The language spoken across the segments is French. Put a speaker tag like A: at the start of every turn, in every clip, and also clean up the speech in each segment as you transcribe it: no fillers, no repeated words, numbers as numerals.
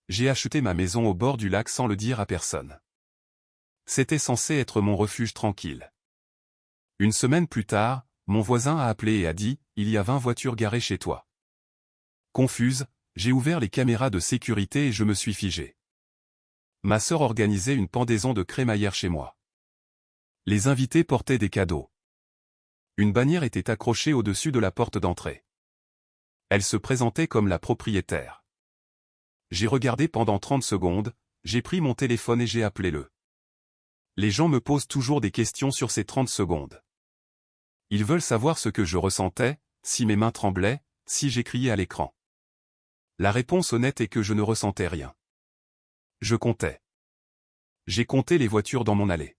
A: J'ai acheté ma maison au bord du lac sans le dire à personne. C'était censé être mon refuge tranquille. Une semaine plus tard, mon voisin a appelé et a dit « Il y a 20 voitures garées chez toi ». Confuse, j'ai ouvert les caméras de sécurité et je me suis figé. Ma sœur organisait une pendaison de crémaillère chez moi. Les invités portaient des cadeaux. Une bannière était accrochée au-dessus de la porte d'entrée. Elle se présentait comme la propriétaire. J'ai regardé pendant 30 secondes, j'ai pris mon téléphone et j'ai appelé le. Les gens me posent toujours des questions sur ces 30 secondes. Ils veulent savoir ce que je ressentais, si mes mains tremblaient, si j'ai crié à l'écran. La réponse honnête est que je ne ressentais rien. Je comptais. J'ai compté les voitures dans mon allée.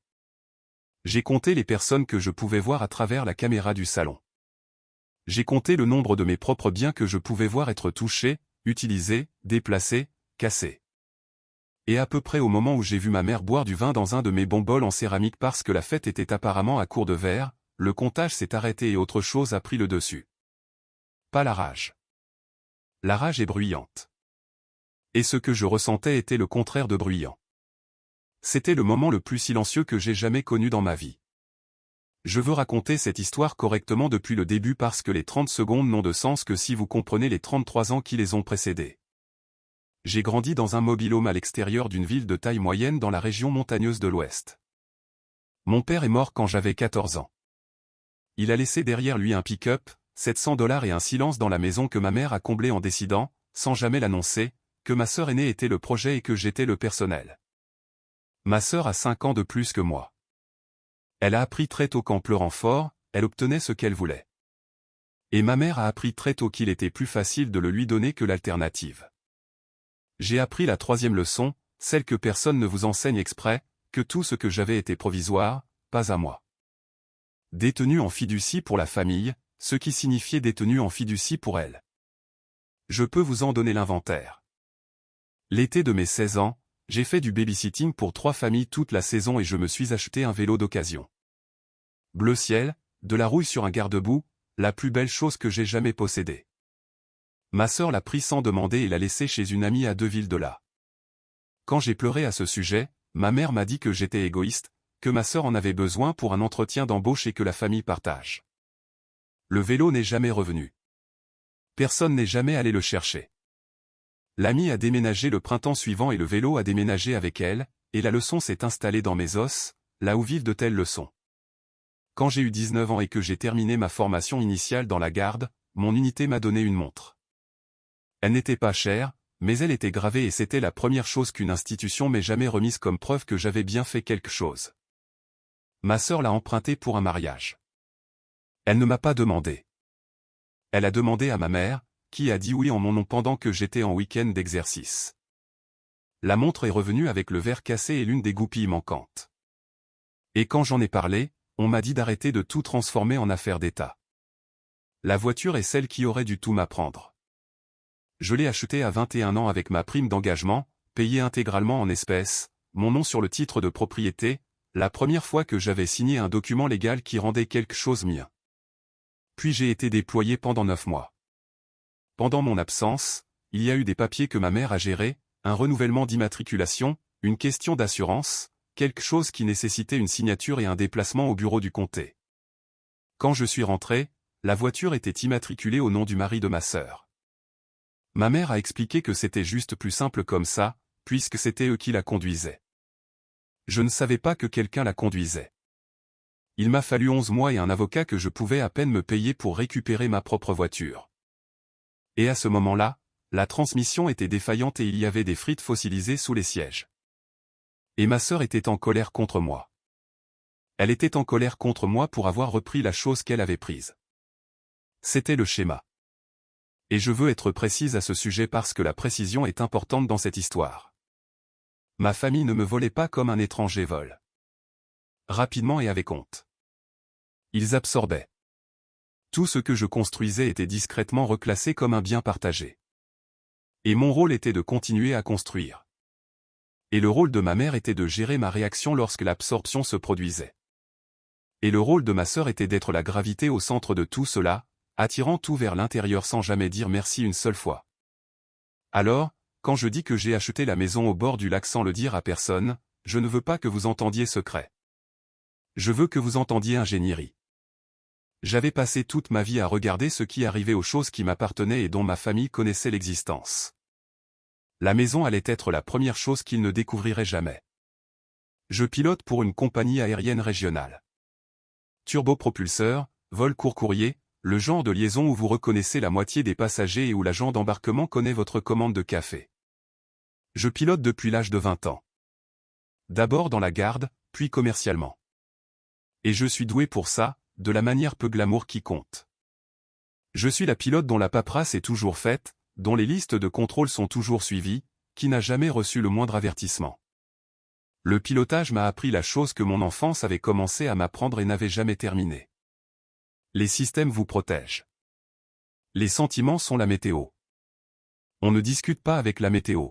A: J'ai compté les personnes que je pouvais voir à travers la caméra du salon. J'ai compté le nombre de mes propres biens que je pouvais voir être touchés, utilisés, déplacés, cassés. Et à peu près au moment où j'ai vu ma mère boire du vin dans un de mes bons bols en céramique parce que la fête était apparemment à court de verre, le comptage s'est arrêté et autre chose a pris le dessus. Pas la rage. La rage est bruyante. Et ce que je ressentais était le contraire de bruyant. C'était le moment le plus silencieux que j'ai jamais connu dans ma vie. Je veux raconter cette histoire correctement depuis le début parce que les 30 secondes n'ont de sens que si vous comprenez les 33 ans qui les ont précédés. J'ai grandi dans un mobil-home à l'extérieur d'une ville de taille moyenne dans la région montagneuse de l'Ouest. Mon père est mort quand j'avais 14 ans. Il a laissé derrière lui un pick-up, $700 et un silence dans la maison que ma mère a comblé en décidant, sans jamais l'annoncer, que ma sœur aînée était le projet et que j'étais le personnel. Ma sœur a 5 ans de plus que moi. Elle a appris très tôt qu'en pleurant fort, elle obtenait ce qu'elle voulait. Et ma mère a appris très tôt qu'il était plus facile de le lui donner que l'alternative. J'ai appris la 3e leçon, celle que personne ne vous enseigne exprès, que tout ce que j'avais était provisoire, pas à moi. Détenu en fiducie pour la famille, ce qui signifiait détenu en fiducie pour elle. Je peux vous en donner l'inventaire. L'été de mes 16 ans, j'ai fait du babysitting pour 3 familles toute la saison et je me suis acheté un vélo d'occasion. Bleu ciel, de la rouille sur un garde-boue, la plus belle chose que j'ai jamais possédée. Ma sœur l'a pris sans demander et l'a laissé chez une amie à 2 villes de là. Quand j'ai pleuré à ce sujet, ma mère m'a dit que j'étais égoïste, que ma sœur en avait besoin pour un entretien d'embauche et que la famille partage. Le vélo n'est jamais revenu. Personne n'est jamais allé le chercher. L'amie a déménagé le printemps suivant et le vélo a déménagé avec elle, et la leçon s'est installée dans mes os, là où vivent de telles leçons. Quand j'ai eu 19 ans et que j'ai terminé ma formation initiale dans la garde, mon unité m'a donné une montre. Elle n'était pas chère, mais elle était gravée et c'était la première chose qu'une institution m'ait jamais remise comme preuve que j'avais bien fait quelque chose. Ma sœur l'a empruntée pour un mariage. Elle ne m'a pas demandé. Elle a demandé à ma mère, qui a dit oui en mon nom pendant que j'étais en week-end d'exercice. La montre est revenue avec le verre cassé et l'une des goupilles manquantes. Et quand j'en ai parlé, on m'a dit d'arrêter de tout transformer en affaire d'État. La voiture est celle qui aurait dû tout m'apprendre. Je l'ai achetée à 21 ans avec ma prime d'engagement, payée intégralement en espèces, mon nom sur le titre de propriété, la première fois que j'avais signé un document légal qui rendait quelque chose mien. Puis j'ai été déployé pendant 9 mois. Pendant mon absence, il y a eu des papiers que ma mère a gérés, un renouvellement d'immatriculation, une question d'assurance, quelque chose qui nécessitait une signature et un déplacement au bureau du comté. Quand je suis rentré, la voiture était immatriculée au nom du mari de ma sœur. Ma mère a expliqué que c'était juste plus simple comme ça, puisque c'était eux qui la conduisaient. Je ne savais pas que quelqu'un la conduisait. Il m'a fallu 11 mois et un avocat que je pouvais à peine me payer pour récupérer ma propre voiture. Et à ce moment-là, la transmission était défaillante et il y avait des frites fossilisées sous les sièges. Et ma sœur était en colère contre moi. Elle était en colère contre moi pour avoir repris la chose qu'elle avait prise. C'était le schéma. Et je veux être précise à ce sujet parce que la précision est importante dans cette histoire. Ma famille ne me volait pas comme un étranger vole. Rapidement et avec honte. Ils absorbaient. Tout ce que je construisais était discrètement reclassé comme un bien partagé. Et mon rôle était de continuer à construire. Et le rôle de ma mère était de gérer ma réaction lorsque l'absorption se produisait. Et le rôle de ma sœur était d'être la gravité au centre de tout cela, attirant tout vers l'intérieur sans jamais dire merci une seule fois. Alors, quand je dis que j'ai acheté la maison au bord du lac sans le dire à personne, je ne veux pas que vous entendiez secret. Je veux que vous entendiez ingénierie. J'avais passé toute ma vie à regarder ce qui arrivait aux choses qui m'appartenaient et dont ma famille connaissait l'existence. La maison allait être la première chose qu'ils ne découvriraient jamais. Je pilote pour une compagnie aérienne régionale. Turbopropulseur, vol court-courrier, le genre de liaison où vous reconnaissez la moitié des passagers et où l'agent d'embarquement connaît votre commande de café. Je pilote depuis l'âge de 20 ans. D'abord dans la garde, puis commercialement. Et je suis doué pour ça, de la manière peu glamour qui compte. Je suis la pilote dont la paperasse est toujours faite, dont les listes de contrôle sont toujours suivies, qui n'a jamais reçu le moindre avertissement. Le pilotage m'a appris la chose que mon enfance avait commencé à m'apprendre et n'avait jamais terminé. Les systèmes vous protègent. Les sentiments sont la météo. On ne discute pas avec la météo.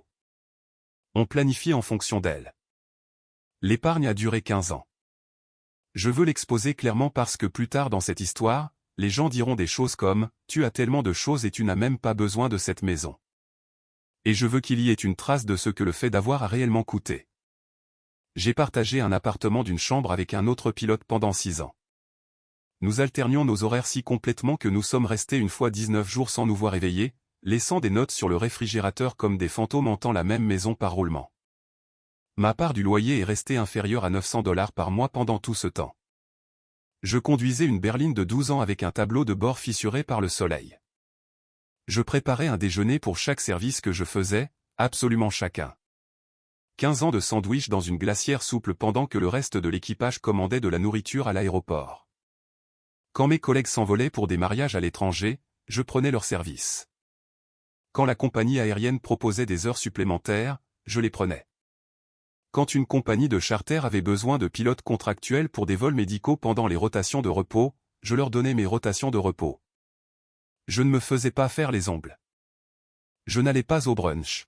A: On planifie en fonction d'elle. L'épargne a duré 15 ans. Je veux l'exposer clairement parce que plus tard dans cette histoire, les gens diront des choses comme « Tu as tellement de choses et tu n'as même pas besoin de cette maison ». Et je veux qu'il y ait une trace de ce que le fait d'avoir a réellement coûté. J'ai partagé un appartement d'une chambre avec un autre pilote pendant 6 ans. Nous alternions nos horaires si complètement que nous sommes restés une fois 19 jours sans nous voir éveillés, laissant des notes sur le réfrigérateur comme des fantômes hantant la même maison par roulement. Ma part du loyer est restée inférieure à $900 par mois pendant tout ce temps. Je conduisais une berline de 12 ans avec un tableau de bord fissuré par le soleil. Je préparais un déjeuner pour chaque service que je faisais, absolument chacun. 15 ans de sandwich dans une glacière souple pendant que le reste de l'équipage commandait de la nourriture à l'aéroport. Quand mes collègues s'envolaient pour des mariages à l'étranger, je prenais leur service. Quand la compagnie aérienne proposait des heures supplémentaires, je les prenais. Quand une compagnie de charter avait besoin de pilotes contractuels pour des vols médicaux pendant les rotations de repos, je leur donnais mes rotations de repos. Je ne me faisais pas faire les ongles. Je n'allais pas au brunch.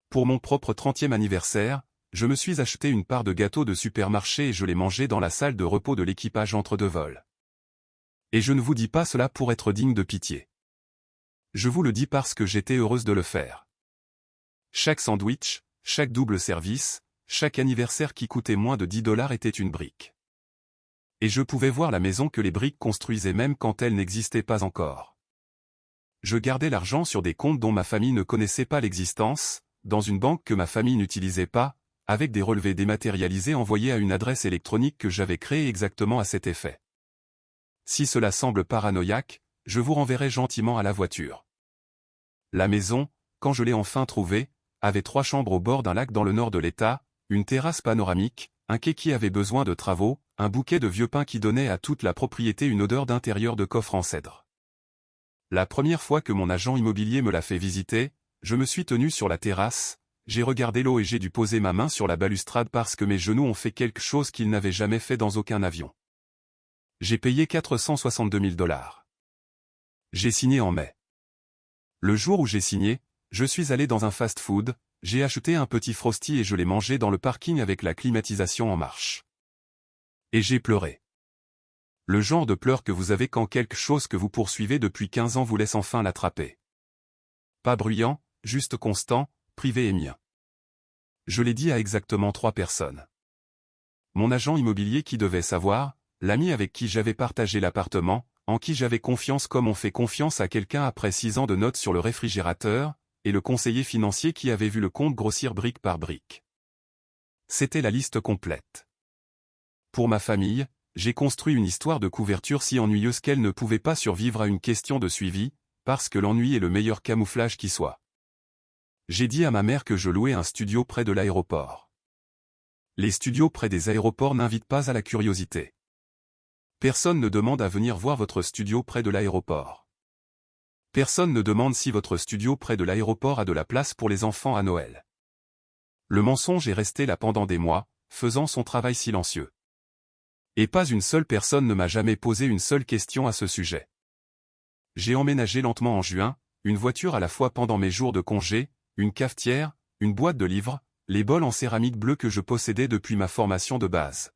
A: Pour mon propre 30e anniversaire, je me suis acheté une part de gâteau de supermarché et je l'ai mangé dans la salle de repos de l'équipage entre deux vols. Et je ne vous dis pas cela pour être digne de pitié. Je vous le dis parce que j'étais heureuse de le faire. Chaque sandwich, chaque double service, chaque anniversaire qui coûtait moins de $10 était une brique. Et je pouvais voir la maison que les briques construisaient même quand elles n'existaient pas encore. Je gardais l'argent sur des comptes dont ma famille ne connaissait pas l'existence, dans une banque que ma famille n'utilisait pas, avec des relevés dématérialisés envoyés à une adresse électronique que j'avais créée exactement à cet effet. Si cela semble paranoïaque, je vous renverrai gentiment à la voiture. La maison, quand je l'ai enfin trouvée, avait 3 chambres au bord d'un lac dans le nord de l'État, une terrasse panoramique, un quai qui avait besoin de travaux, un bouquet de vieux pins qui donnait à toute la propriété une odeur d'intérieur de coffre en cèdre. La première fois que mon agent immobilier me l'a fait visiter, je me suis tenu sur la terrasse, j'ai regardé l'eau et j'ai dû poser ma main sur la balustrade parce que mes genoux ont fait quelque chose qu'ils n'avaient jamais fait dans aucun avion. J'ai payé $462 000. J'ai signé en mai. Le jour où j'ai signé, je suis allé dans un fast-food, j'ai acheté un petit frosty et je l'ai mangé dans le parking avec la climatisation en marche. Et j'ai pleuré. Le genre de pleurs que vous avez quand quelque chose que vous poursuivez depuis 15 ans vous laisse enfin l'attraper. Pas bruyant, juste constant, privé et mien. Je l'ai dit à exactement 3 personnes. Mon agent immobilier qui devait savoir, l'ami avec qui j'avais partagé l'appartement, en qui j'avais confiance comme on fait confiance à quelqu'un après 6 ans de notes sur le réfrigérateur, et le conseiller financier qui avait vu le compte grossir brique par brique. C'était la liste complète. Pour ma famille, j'ai construit une histoire de couverture si ennuyeuse qu'elle ne pouvait pas survivre à une question de suivi, parce que l'ennui est le meilleur camouflage qui soit. J'ai dit à ma mère que je louais un studio près de l'aéroport. Les studios près des aéroports n'invitent pas à la curiosité. Personne ne demande à venir voir votre studio près de l'aéroport. Personne ne demande si votre studio près de l'aéroport a de la place pour les enfants à Noël. Le mensonge est resté là pendant des mois, faisant son travail silencieux. Et pas une seule personne ne m'a jamais posé une seule question à ce sujet. J'ai emménagé lentement en juin, une voiture à la fois pendant mes jours de congé, une cafetière, une boîte de livres, les bols en céramique bleue que je possédais depuis ma formation de base.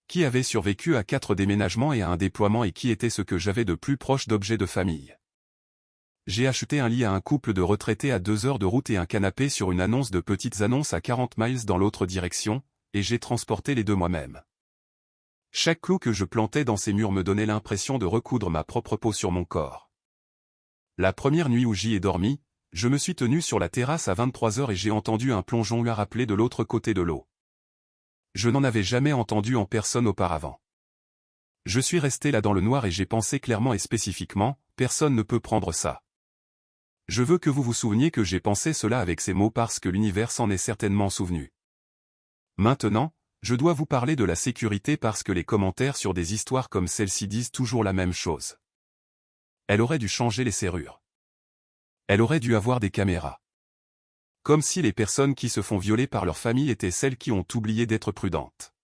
A: Qui avait survécu à 4 déménagements et à un déploiement et qui était ce que j'avais de plus proche d'objets de famille. J'ai acheté un lit à un couple de retraités à 2 heures de route et un canapé sur une annonce de petites annonces à 40 miles dans l'autre direction, et j'ai transporté les deux moi-même. Chaque clou que je plantais dans ces murs me donnait l'impression de recoudre ma propre peau sur mon corps. La première nuit où j'y ai dormi, je me suis tenu sur la terrasse à 23 heures et j'ai entendu un plongeon lui rappeler de l'autre côté de l'eau. Je n'en avais jamais entendu en personne auparavant. Je suis resté là dans le noir et j'ai pensé clairement et spécifiquement, personne ne peut prendre ça. Je veux que vous vous souveniez que j'ai pensé cela avec ces mots parce que l'univers s'en est certainement souvenu. Maintenant, je dois vous parler de la sécurité parce que les commentaires sur des histoires comme celle-ci disent toujours la même chose. Elle aurait dû changer les serrures. Elle aurait dû avoir des caméras. Comme si les personnes qui se font violer par leur famille étaient celles qui ont oublié d'être prudentes.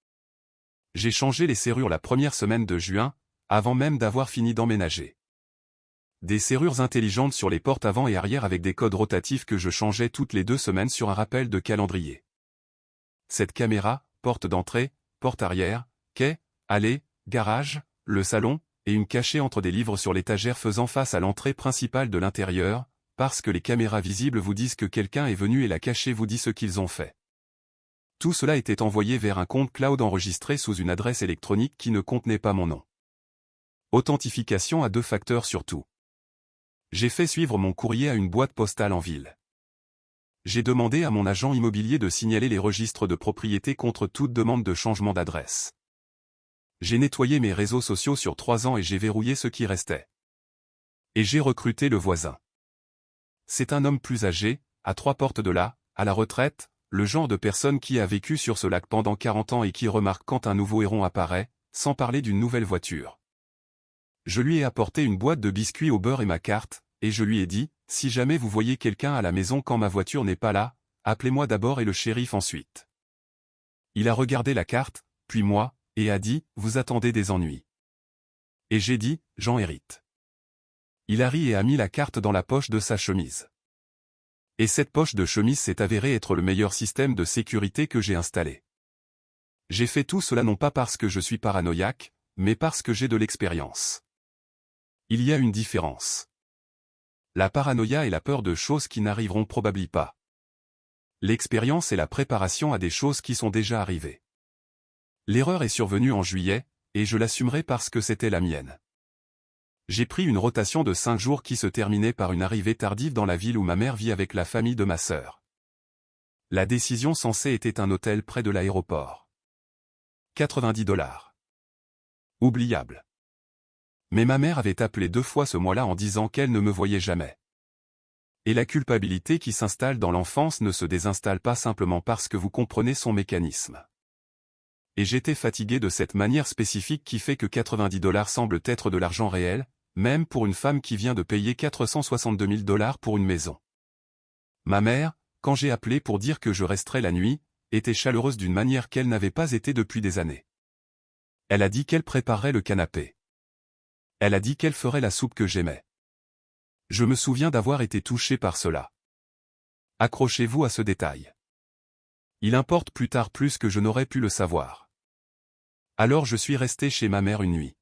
A: J'ai changé les serrures la première semaine de juin, avant même d'avoir fini d'emménager. Des serrures intelligentes sur les portes avant et arrière avec des codes rotatifs que je changeais toutes les 2 semaines sur un rappel de calendrier. Cette caméra, porte d'entrée, porte arrière, quai, allée, garage, le salon, et une cachée entre des livres sur l'étagère faisant face à l'entrée principale de l'intérieur, parce que les caméras visibles vous disent que quelqu'un est venu et la cachée vous dit ce qu'ils ont fait. Tout cela était envoyé vers un compte cloud enregistré sous une adresse électronique qui ne contenait pas mon nom. Authentification à 2 facteurs surtout. J'ai fait suivre mon courrier à une boîte postale en ville. J'ai demandé à mon agent immobilier de signaler les registres de propriété contre toute demande de changement d'adresse. J'ai nettoyé mes réseaux sociaux sur 3 ans et j'ai verrouillé ce qui restait. Et j'ai recruté le voisin. C'est un homme plus âgé, à 3 portes de là, à la retraite, le genre de personne qui a vécu sur ce lac pendant 40 ans et qui remarque quand un nouveau héron apparaît, sans parler d'une nouvelle voiture. Je lui ai apporté une boîte de biscuits au beurre et ma carte, et je lui ai dit, si jamais vous voyez quelqu'un à la maison quand ma voiture n'est pas là, appelez-moi d'abord et le shérif ensuite. Il a regardé la carte, puis moi, et a dit, vous attendez des ennuis. Et j'ai dit, j'en hérite. Il a ri et a mis la carte dans la poche de sa chemise. Et cette poche de chemise s'est avérée être le meilleur système de sécurité que j'ai installé. J'ai fait tout cela non pas parce que je suis paranoïaque, mais parce que j'ai de l'expérience. Il y a une différence. La paranoïa est la peur de choses qui n'arriveront probablement pas. L'expérience est la préparation à des choses qui sont déjà arrivées. L'erreur est survenue en juillet, et je l'assumerai parce que c'était la mienne. J'ai pris une rotation de 5 jours qui se terminait par une arrivée tardive dans la ville où ma mère vit avec la famille de ma sœur. La décision censée était un hôtel près de l'aéroport. 90 $. Oubliable. Mais ma mère avait appelé 2 fois ce mois-là en disant qu'elle ne me voyait jamais. Et la culpabilité qui s'installe dans l'enfance ne se désinstalle pas simplement parce que vous comprenez son mécanisme. Et j'étais fatigué de cette manière spécifique qui fait que 90 $ semble être de l'argent réel, même pour une femme qui vient de payer 462 000 $ pour une maison. Ma mère, quand j'ai appelé pour dire que je resterais la nuit, était chaleureuse d'une manière qu'elle n'avait pas été depuis des années. Elle a dit qu'elle préparerait le canapé. Elle a dit qu'elle ferait la soupe que j'aimais. Je me souviens d'avoir été touché par cela. Accrochez-vous à ce détail. Il importe plus tard plus que je n'aurais pu le savoir. Alors je suis resté chez ma mère une nuit.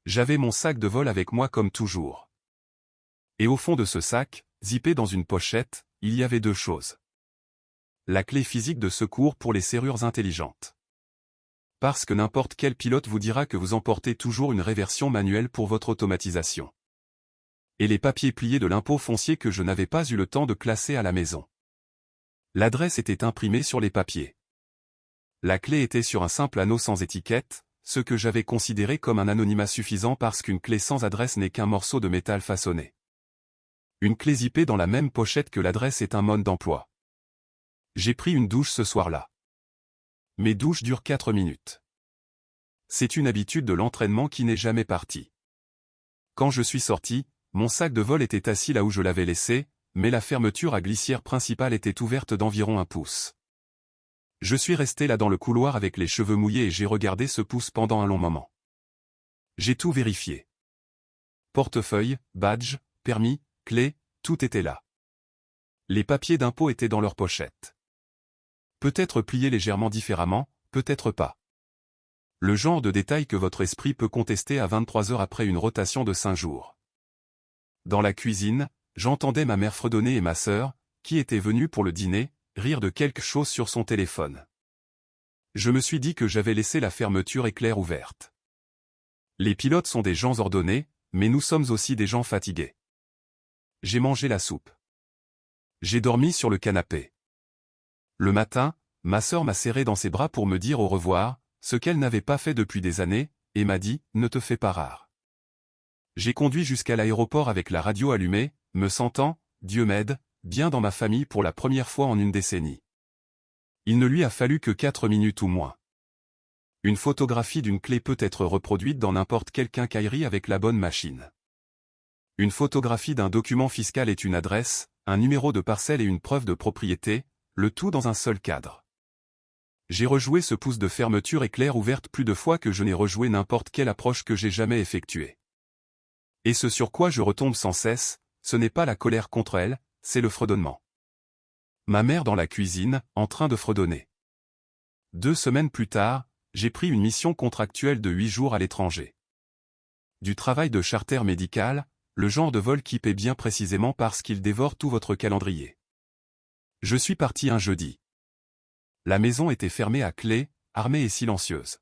A: J'avais mon sac de vol avec moi comme toujours. Et au fond de ce sac, zippé dans une pochette, il y avait 2 choses. La clé physique de secours pour les serrures intelligentes. Parce que n'importe quel pilote vous dira que vous emportez toujours une réversion manuelle pour votre automatisation. Et les papiers pliés de l'impôt foncier que je n'avais pas eu le temps de classer à la maison. L'adresse était imprimée sur les papiers. La clé était sur un simple anneau sans étiquette, ce que j'avais considéré comme un anonymat suffisant parce qu'une clé sans adresse n'est qu'un morceau de métal façonné. Une clé zippée dans la même pochette que l'adresse est un mode d'emploi. J'ai pris une douche ce soir-là. Mes douches durent 4 minutes. C'est une habitude de l'entraînement qui n'est jamais partie. Quand je suis sorti, mon sac de vol était assis là où je l'avais laissé, mais la fermeture à glissière principale était ouverte d'environ 1 pouce. Je suis resté là dans le couloir avec les cheveux mouillés et j'ai regardé ce pouce pendant un long moment. J'ai tout vérifié. Portefeuille, badge, permis, clé, tout était là. Les papiers d'impôt étaient dans leur pochette. Peut-être pliés légèrement différemment, peut-être pas. Le genre de détail que votre esprit peut contester à 23 heures après une rotation de 5 jours. Dans la cuisine, j'entendais ma mère fredonner et ma sœur, qui était venue pour le dîner, rire de quelque chose sur son téléphone. Je me suis dit que j'avais laissé la fermeture éclair ouverte. Les pilotes sont des gens ordonnés, mais nous sommes aussi des gens fatigués. J'ai mangé la soupe. J'ai dormi sur le canapé. Le matin, ma sœur m'a serré dans ses bras pour me dire au revoir, ce qu'elle n'avait pas fait depuis des années, et m'a dit « Ne te fais pas rare ». J'ai conduit jusqu'à l'aéroport avec la radio allumée, me sentant, Dieu m'aide, bien dans ma famille pour la première fois en une décennie. Il ne lui a fallu que 4 minutes ou moins. Une photographie d'une clé peut être reproduite dans n'importe quelle quincaillerie avec la bonne machine. Une photographie d'un document fiscal est une adresse, un numéro de parcelle et une preuve de propriété, le tout dans un seul cadre. J'ai rejoué ce pouce de fermeture éclair ouverte plus de fois que je n'ai rejoué n'importe quelle approche que j'ai jamais effectuée. Et ce sur quoi je retombe sans cesse, ce n'est pas la colère contre elle, c'est le fredonnement. Ma mère dans la cuisine, en train de fredonner. 2 semaines plus tard, j'ai pris une mission contractuelle de 8 jours à l'étranger. Du travail de charter médical, le genre de vol qui paie bien précisément parce qu'il dévore tout votre calendrier. Je suis parti un jeudi. La maison était fermée à clé, armée et silencieuse.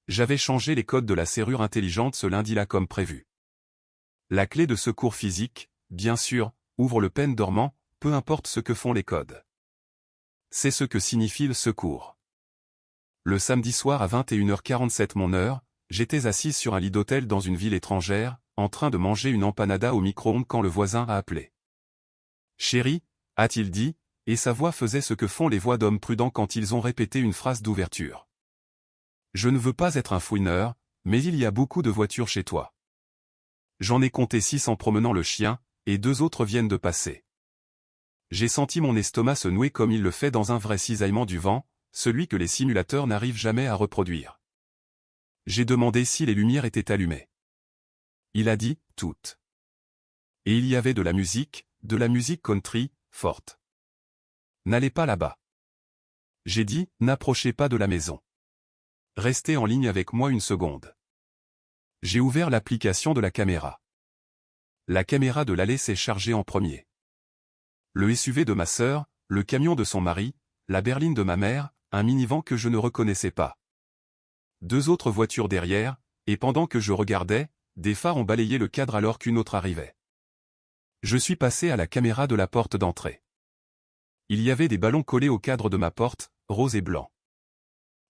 A: J'avais changé les codes de la serrure intelligente ce lundi-là comme prévu. La clé de secours physique, bien sûr, ouvre le pen dormant, peu importe ce que font les codes. C'est ce que signifie le secours. Le samedi soir à 21h47 mon heure, j'étais assise sur un lit d'hôtel dans une ville étrangère, en train de manger une empanada au micro-ondes quand le voisin a appelé. « Chérie », a-t-il dit, et sa voix faisait ce que font les voix d'hommes prudents quand ils ont répété une phrase d'ouverture. « Je ne veux pas être un fouineur, mais il y a beaucoup de voitures chez toi. J'en ai compté 6 en promenant le chien, et 2 autres viennent de passer. » J'ai senti mon estomac se nouer comme il le fait dans un vrai cisaillement du vent, celui que les simulateurs n'arrivent jamais à reproduire. J'ai demandé si les lumières étaient allumées. Il a dit « toutes ». Et il y avait de la musique country, forte. « N'allez pas là-bas. » J'ai dit « N'approchez pas de la maison. Restez en ligne avec moi une seconde. » J'ai ouvert l'application de la caméra. La caméra de l'allée s'est chargée en premier. Le SUV de ma sœur, le camion de son mari, la berline de ma mère, un minivan que je ne reconnaissais pas. 2 autres voitures derrière, et pendant que je regardais, des phares ont balayé le cadre alors qu'une autre arrivait. Je suis passé à la caméra de la porte d'entrée. Il y avait des ballons collés au cadre de ma porte, rose et blanc.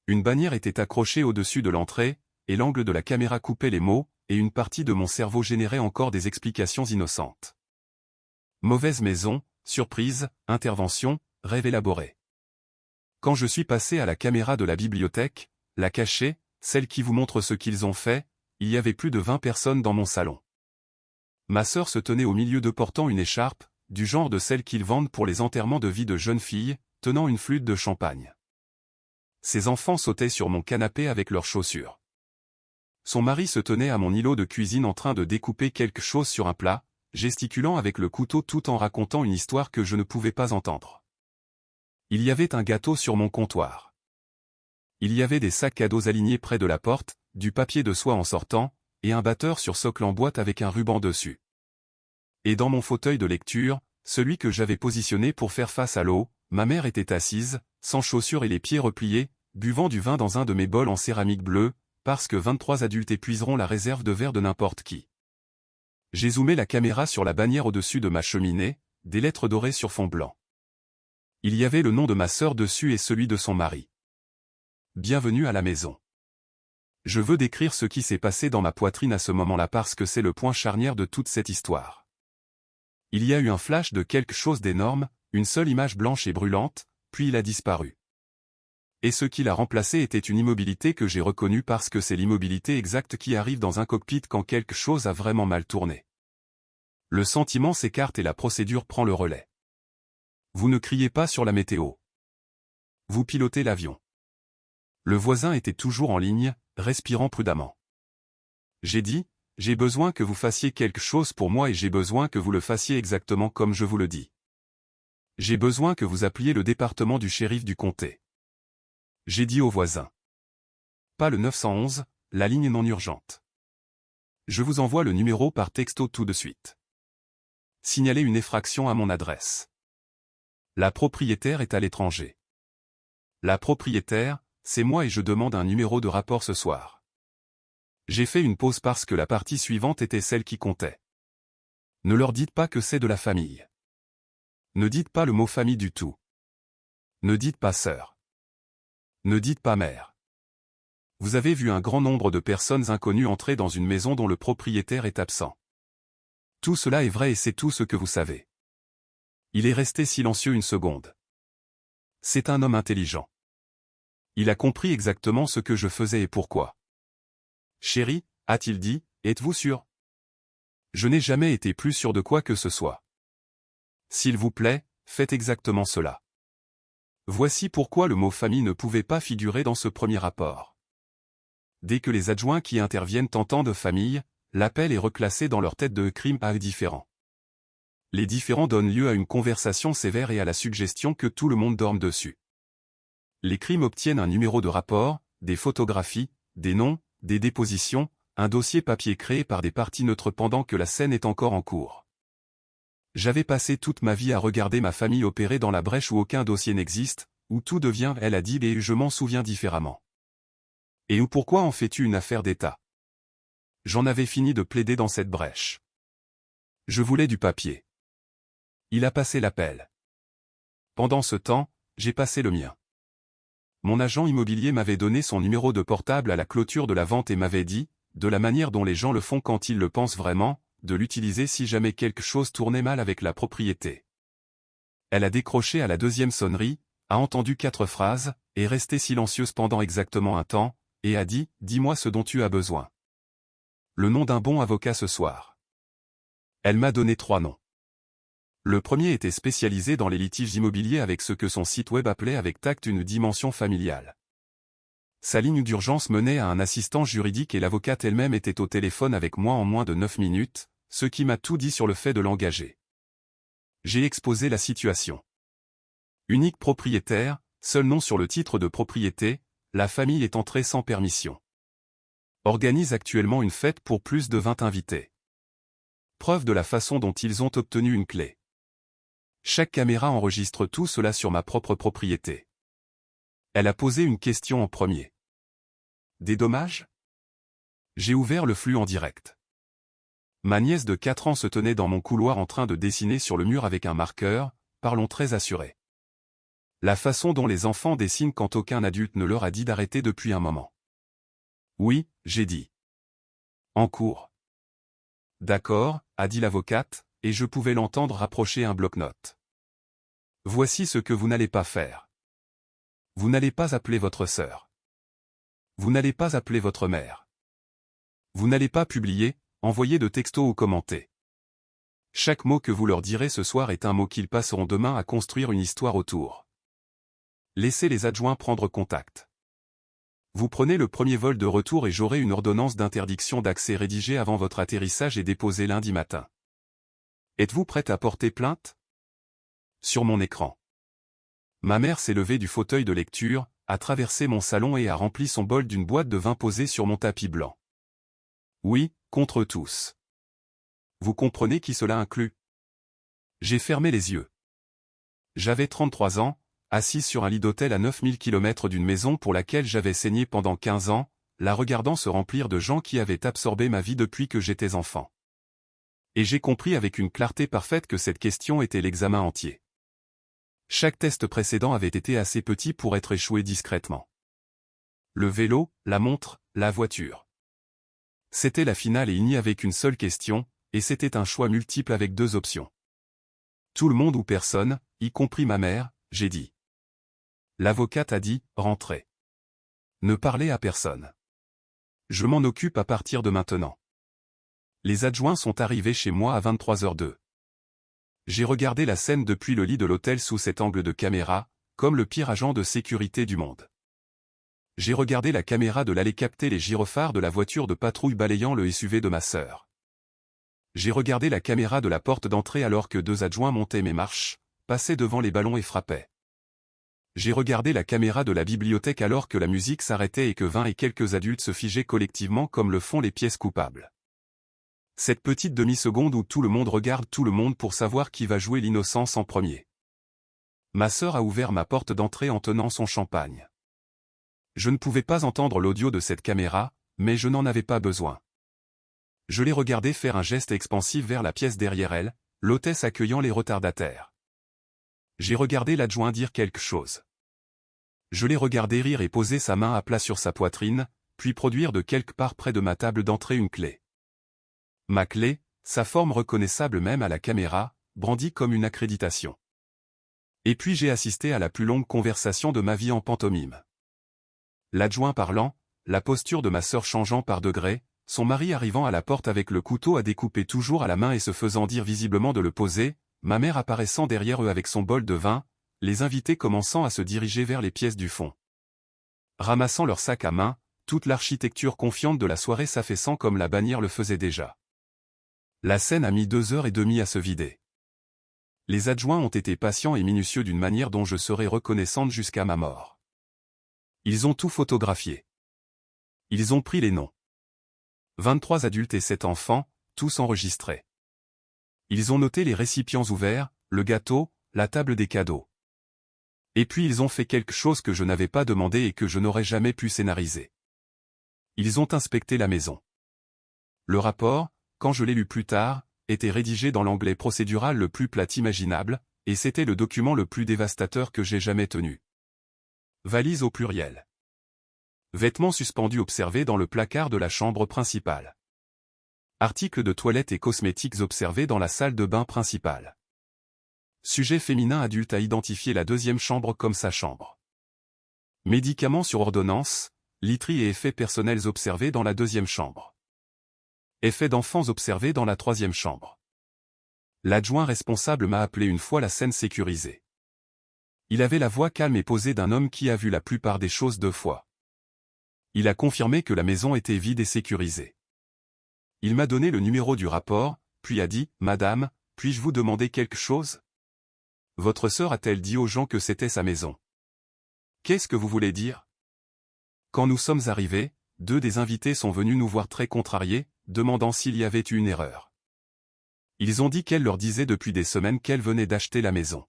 A: Une bannière était accrochée au-dessus de l'entrée, et l'angle de la caméra coupait les mots, et une partie de mon cerveau générait encore des explications innocentes. Mauvaise maison, surprise, intervention, rêve élaboré. Quand je suis passé à la caméra de la bibliothèque, la cachée, celle qui vous montre ce qu'ils ont fait, il y avait plus de 20 personnes dans mon salon. Ma sœur se tenait au milieu d'eux portant une écharpe, du genre de celles qu'ils vendent pour les enterrements de vie de jeunes filles, tenant une flûte de champagne. Ses enfants sautaient sur mon canapé avec leurs chaussures. Son mari se tenait à mon îlot de cuisine en train de découper quelque chose sur un plat, gesticulant avec le couteau tout en racontant une histoire que je ne pouvais pas entendre. Il y avait un gâteau sur mon comptoir. Il y avait des sacs cadeaux alignés près de la porte, du papier de soie en sortant, et un batteur sur socle en boîte avec un ruban dessus. Et dans mon fauteuil de lecture, celui que j'avais positionné pour faire face à l'eau, ma mère était assise, sans chaussures et les pieds repliés, buvant du vin dans un de mes bols en céramique bleue, parce que 23 adultes épuiseront la réserve de verre de n'importe qui. J'ai zoomé la caméra sur la bannière au-dessus de ma cheminée, des lettres dorées sur fond blanc. Il y avait le nom de ma sœur dessus et celui de son mari. Bienvenue à la maison. Je veux décrire ce qui s'est passé dans ma poitrine à ce moment-là parce que c'est le point charnière de toute cette histoire. Il y a eu un flash de quelque chose d'énorme, une seule image blanche et brûlante, puis il a disparu. Et ce qui l'a remplacé était une immobilité que j'ai reconnue parce que c'est l'immobilité exacte qui arrive dans un cockpit quand quelque chose a vraiment mal tourné. Le sentiment s'écarte et la procédure prend le relais. Vous ne criez pas sur la météo. Vous pilotez l'avion. Le voisin était toujours en ligne, respirant prudemment. J'ai dit, j'ai besoin que vous fassiez quelque chose pour moi et j'ai besoin que vous le fassiez exactement comme je vous le dis. J'ai besoin que vous appeliez le département du shérif du comté. J'ai dit au voisin. Pas le 911, la ligne non urgente. Je vous envoie le numéro par texto tout de suite. signaler une effraction à mon adresse. La propriétaire est à l'étranger. La propriétaire, c'est moi et je demande un numéro de rapport ce soir. J'ai fait une pause parce que la partie suivante était celle qui comptait. Ne leur dites pas que c'est de la famille. Ne dites pas le mot famille du tout. Ne dites pas sœur. Ne dites pas mère. Vous avez vu un grand nombre de personnes inconnues entrer dans une maison dont le propriétaire est absent. Tout cela est vrai et c'est tout ce que vous savez. Il est resté silencieux une seconde. C'est un homme intelligent. Il a compris exactement ce que je faisais et pourquoi. Chérie, a-t-il dit, êtes-vous sûr? Je n'ai jamais été plus sûr de quoi que ce soit. S'il vous plaît, faites exactement cela. Voici pourquoi le mot famille ne pouvait pas figurer dans ce premier rapport. Dès que les adjoints qui interviennent entendent famille, l'appel est reclassé dans leur tête de crime à différents. Les différends donnent lieu à une conversation sévère et à la suggestion que tout le monde dorme dessus. Les crimes obtiennent un numéro de rapport, des photographies, des noms, des dépositions, un dossier papier créé par des parties neutres pendant que la scène est encore en cours. J'avais passé toute ma vie à regarder ma famille opérer dans la brèche où aucun dossier n'existe, où tout devient elle a dit et je m'en souviens différemment. Et où pourquoi en fais-tu une affaire d'État? J'en avais fini de plaider dans cette brèche. Je voulais du papier. Il a passé l'appel. Pendant ce temps, j'ai passé le mien. Mon agent immobilier m'avait donné son numéro de portable à la clôture de la vente et m'avait dit, de la manière dont les gens le font quand ils le pensent vraiment, de l'utiliser si jamais quelque chose tournait mal avec la propriété. Elle a décroché à la deuxième sonnerie, a entendu 4 phrases, est restée silencieuse pendant exactement un temps, et a dit « Dis-moi ce dont tu as besoin. » Le nom d'un bon avocat ce soir. Elle m'a donné 3 noms. Le premier était spécialisé dans les litiges immobiliers avec ce que son site web appelait avec tact une dimension familiale. Sa ligne d'urgence menait à un assistant juridique et l'avocate elle-même était au téléphone avec moi en moins de 9 minutes, ce qui m'a tout dit sur le fait de l'engager. J'ai exposé la situation. Unique propriétaire, seul nom sur le titre de propriété, la famille est entrée sans permission. Organise actuellement une fête pour plus de 20 invités. Preuve de la façon dont ils ont obtenu une clé. Chaque caméra enregistre tout cela sur ma propre propriété. Elle a posé une question en premier. Des dommages? J'ai ouvert le flux en direct. Ma nièce de 4 ans se tenait dans mon couloir en train de dessiner sur le mur avec un marqueur, parlons très assuré. La façon dont les enfants dessinent quand aucun adulte ne leur a dit d'arrêter depuis un moment. Oui, j'ai dit. En cours. D'accord, a dit l'avocate, et je pouvais l'entendre rapprocher un bloc-notes. Voici ce que vous n'allez pas faire. Vous n'allez pas appeler votre sœur. Vous n'allez pas appeler votre mère. Vous n'allez pas publier, envoyer de textos ou commenter. Chaque mot que vous leur direz ce soir est un mot qu'ils passeront demain à construire une histoire autour. Laissez les adjoints prendre contact. Vous prenez le premier vol de retour et j'aurai une ordonnance d'interdiction d'accès rédigée avant votre atterrissage et déposée lundi matin. Êtes-vous prête à porter plainte? Sur mon écran. Ma mère s'est levée du fauteuil de lecture, a traversé mon salon et a rempli son bol d'une boîte de vin posée sur mon tapis blanc. Oui, contre tous. Vous comprenez qui cela inclut? J'ai fermé les yeux. J'avais 33 ans, assise sur un lit d'hôtel à 9000 km d'une maison pour laquelle j'avais saigné pendant 15 ans, la regardant se remplir de gens qui avaient absorbé ma vie depuis que j'étais enfant. Et j'ai compris avec une clarté parfaite que cette question était l'examen entier. Chaque test précédent avait été assez petit pour être échoué discrètement. Le vélo, la montre, la voiture. C'était la finale et il n'y avait qu'une seule question, et c'était un choix multiple avec 2 options. Tout le monde ou personne, y compris ma mère, j'ai dit. L'avocate a dit, rentrez. Ne parlez à personne. Je m'en occupe à partir de maintenant. Les adjoints sont arrivés chez moi à 23h02. J'ai regardé la scène depuis le lit de l'hôtel sous cet angle de caméra, comme le pire agent de sécurité du monde. J'ai regardé la caméra de l'allée capter les gyrophares de la voiture de patrouille balayant le SUV de ma sœur. J'ai regardé la caméra de la porte d'entrée alors que 2 adjoints montaient mes marches, passaient devant les ballons et frappaient. J'ai regardé la caméra de la bibliothèque alors que la musique s'arrêtait et que 20 et quelques adultes se figeaient collectivement comme le font les pièces coupables. Cette petite demi-seconde où tout le monde regarde tout le monde pour savoir qui va jouer l'innocence en premier. Ma sœur a ouvert ma porte d'entrée en tenant son champagne. Je ne pouvais pas entendre l'audio de cette caméra, mais je n'en avais pas besoin. Je l'ai regardée faire un geste expansif vers la pièce derrière elle, l'hôtesse accueillant les retardataires. J'ai regardé l'adjoint dire quelque chose. Je l'ai regardé rire et poser sa main à plat sur sa poitrine, puis produire de quelque part près de ma table d'entrée une clé. Ma clé, sa forme reconnaissable même à la caméra, brandie comme une accréditation. Et puis j'ai assisté à la plus longue conversation de ma vie en pantomime. L'adjoint parlant, la posture de ma sœur changeant par degrés, son mari arrivant à la porte avec le couteau à découper toujours à la main et se faisant dire visiblement de le poser, ma mère apparaissant derrière eux avec son bol de vin, les invités commençant à se diriger vers les pièces du fond. Ramassant leur sac à main, toute l'architecture confiante de la soirée s'affaissant comme la bannière le faisait déjà. La scène a mis 2 heures et demie à se vider. Les adjoints ont été patients et minutieux d'une manière dont je serai reconnaissante jusqu'à ma mort. Ils ont tout photographié. Ils ont pris les noms. 23 adultes et 7 enfants, tous enregistrés. Ils ont noté les récipients ouverts, le gâteau, la table des cadeaux. Et puis ils ont fait quelque chose que je n'avais pas demandé et que je n'aurais jamais pu scénariser. Ils ont inspecté la maison. Le rapport, quand je l'ai lu plus tard, était rédigé dans l'anglais procédural le plus plat imaginable, et c'était le document le plus dévastateur que j'ai jamais tenu. Valise au pluriel. Vêtements suspendus observés dans le placard de la chambre principale. Articles de toilette et cosmétiques observés dans la salle de bain principale. Sujet féminin adulte a identifié la deuxième chambre comme sa chambre. Médicaments sur ordonnance, literie et effets personnels observés dans la deuxième chambre. Effets d'enfants observés dans la troisième chambre. L'adjoint responsable m'a appelé une fois la scène sécurisée. Il avait la voix calme et posée d'un homme qui a vu la plupart des choses 2 fois. Il a confirmé que la maison était vide et sécurisée. Il m'a donné le numéro du rapport, puis a dit « Madame, puis-je vous demander quelque chose ? Votre sœur a-t-elle dit aux gens que c'était sa maison ? Qu'est-ce que vous voulez dire ?» Quand nous sommes arrivés, 2 des invités sont venus nous voir très contrariés, demandant s'il y avait eu une erreur. Ils ont dit qu'elle leur disait depuis des semaines qu'elle venait d'acheter la maison.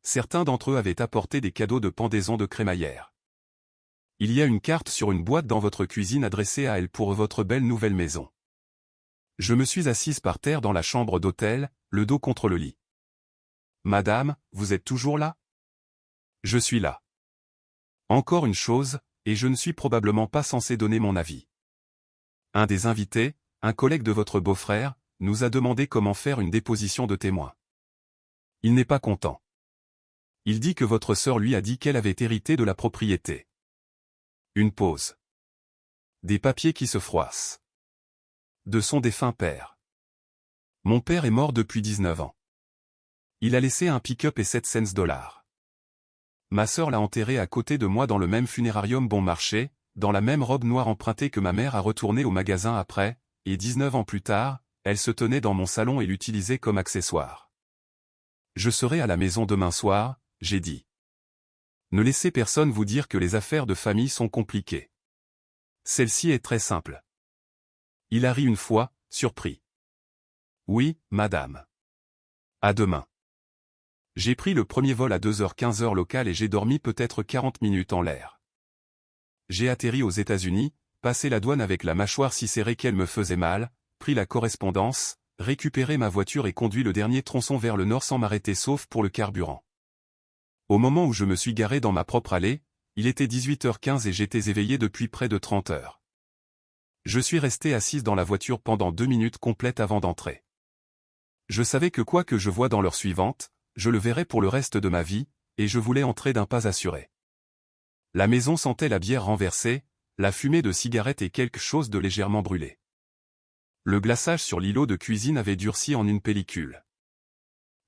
A: Certains d'entre eux avaient apporté des cadeaux de pendaison de crémaillère. Il y a une carte sur une boîte dans votre cuisine adressée à elle pour votre belle nouvelle maison. Je me suis assise par terre dans la chambre d'hôtel, le dos contre le lit. Madame, vous êtes toujours là ? Je suis là. Encore une chose, et je ne suis probablement pas censé donner mon avis. Un des invités, un collègue de votre beau-frère, nous a demandé comment faire une déposition de témoin. Il n'est pas content. Il dit que votre sœur lui a dit qu'elle avait hérité de la propriété. Une pause. Des papiers qui se froissent. De son défunt père. Mon père est mort depuis 19 ans. Il a laissé un pick-up et 7 cents $. Ma sœur l'a enterré à côté de moi dans le même funérarium bon marché, dans la même robe noire empruntée que ma mère a retournée au magasin après, et 19 ans plus tard, elle se tenait dans mon salon et l'utilisait comme accessoire. Je serai à la maison demain soir, j'ai dit. Ne laissez personne vous dire que les affaires de famille sont compliquées. Celle-ci est très simple. Il a ri une fois, surpris. Oui, madame. À demain. J'ai pris le premier vol à 2h15 heure locale et j'ai dormi peut-être 40 minutes en l'air. J'ai atterri aux États-Unis, passé la douane avec la mâchoire si serrée qu'elle me faisait mal, pris la correspondance, récupéré ma voiture et conduit le dernier tronçon vers le nord sans m'arrêter sauf pour le carburant. Au moment où je me suis garé dans ma propre allée, il était 18h15 et j'étais éveillé depuis près de 30 heures. Je suis resté assise dans la voiture pendant 2 minutes complètes avant d'entrer. Je savais que quoi que je vois dans l'heure suivante, je le verrais pour le reste de ma vie, et je voulais entrer d'un pas assuré. La maison sentait la bière renversée, la fumée de cigarettes et quelque chose de légèrement brûlé. Le glaçage sur l'îlot de cuisine avait durci en une pellicule.